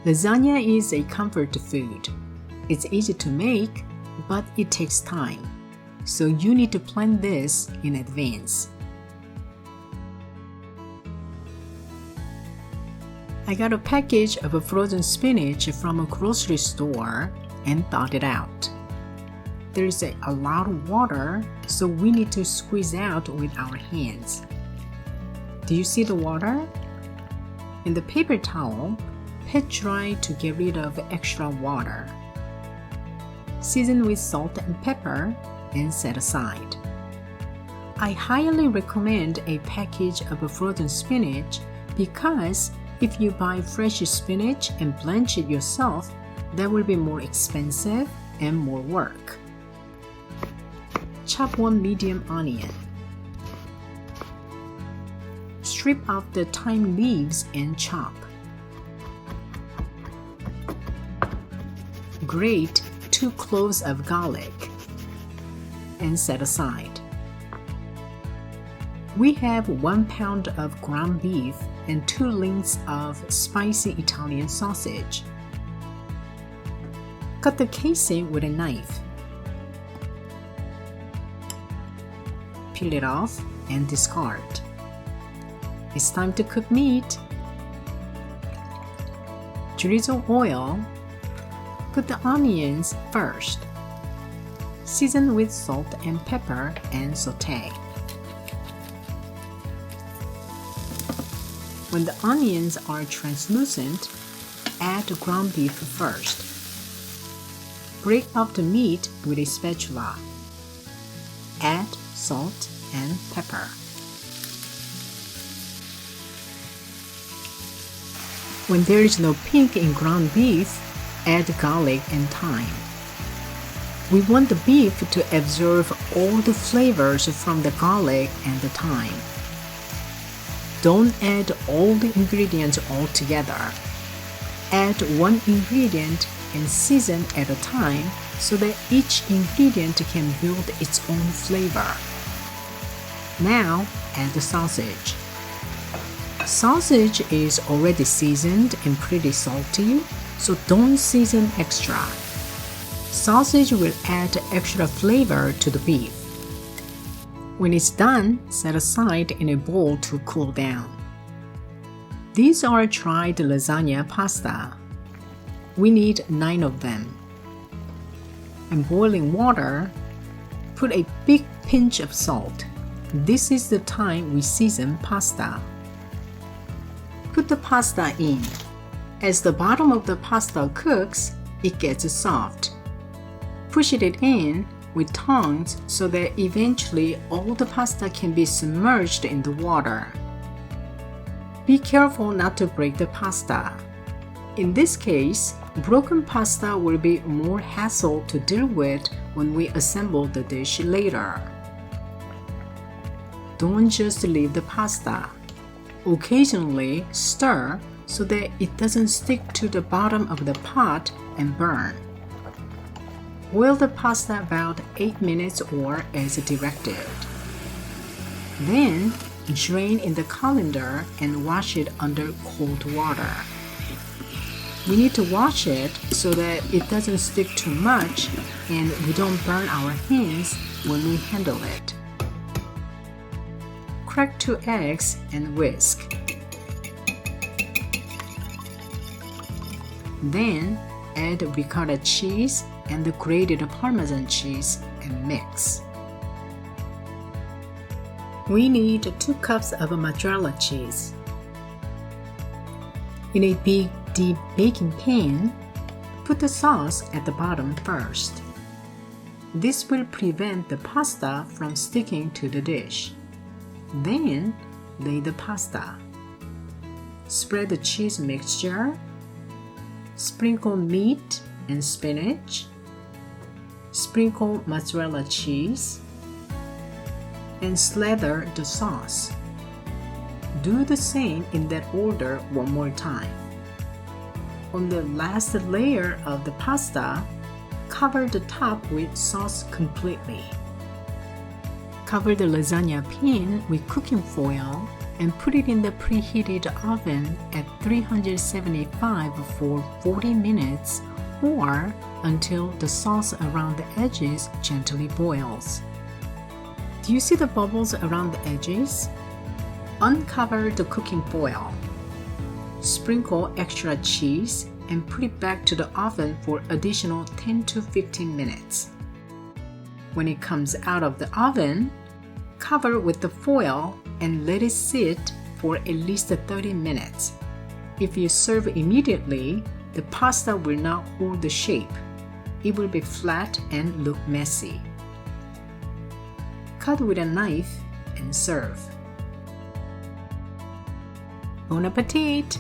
Lasagna is a comfort food. It's easy to make, but it takes time, so you need to plan this in advance. I got a package of frozen spinach from a grocery store and thawed it out. There's a lot of water, so we need to squeeze out with our hands. Do you see the water? In the paper towel, pat dry to get rid of extra water. Season with salt and pepper and set aside. I highly recommend a package of frozen spinach because if you buy fresh spinach and blanch it yourself, that will be more expensive and more work. Chop one medium onion. Strip off the thyme leaves and chop. Grate 2 cloves of garlic and set aside. We have 1 pound of ground beef and 2 lengths of spicy Italian sausage. Cut the casing with a knife. Peel it off and discard. It's time to cook meat. Drizzle oil. Put the onions first. Season with salt and pepper and sauté. When the onions are translucent, add the ground beef first. Break up the meat with a spatula. Add salt and pepper. When there is no pink in ground beef, add garlic and thyme. We want the beef to absorb all the flavors from the garlic and the thyme. Don't add all the ingredients all together. Add one ingredient and season at a time so that each ingredient can build its own flavor. Now add the sausage. Sausage is already seasoned and pretty salty, so don't season extra. Sausage will add extra flavor to the beef. When it's done, set aside in a bowl to cool down. These are dried lasagna pasta. We need 9 of them. In boiling water, put a big pinch of salt. This is the time we season pasta. Put the pasta in. As the bottom of the pasta cooks, it gets soft. Push it in with tongs so that eventually all the pasta can be submerged in the water. Be careful not to break the pasta. In this case, broken pasta will be more hassle to deal with when we assemble the dish later. Don't just leave the pasta. Occasionally stir so that it doesn't stick to the bottom of the pot and burn. Boil the pasta about 8 minutes or as directed. Then, drain in the colander and wash it under cold water. We need to wash it so that it doesn't stick too much and we don't burn our hands when we handle it. Crack 2 eggs and whisk. Then, add ricotta cheese and the grated Parmesan cheese and mix. We need 2 cups of mozzarella cheese. In a big, deep baking pan, put the sauce at the bottom first. This will prevent the pasta from sticking to the dish. Then, lay the pasta. Spread the cheese mixture. Sprinkle meat and spinach. Sprinkle mozzarella cheese. And slather the sauce. Do the same in that order one more time. On the last layer of the pasta, cover the top with sauce completely. Cover the lasagna pan with cooking foil and put it in the preheated oven at 375 for 40 minutes or until the sauce around the edges gently boils. Do you see the bubbles around the edges? Uncover the cooking foil. Sprinkle extra cheese and put it back to the oven for additional 10 to 15 minutes. When it comes out of the oven, cover with the foil and let it sit for at least 30 minutes. If you serve immediately, the pasta will not hold the shape. It will be flat and look messy. Cut with a knife and serve. Bon appetit!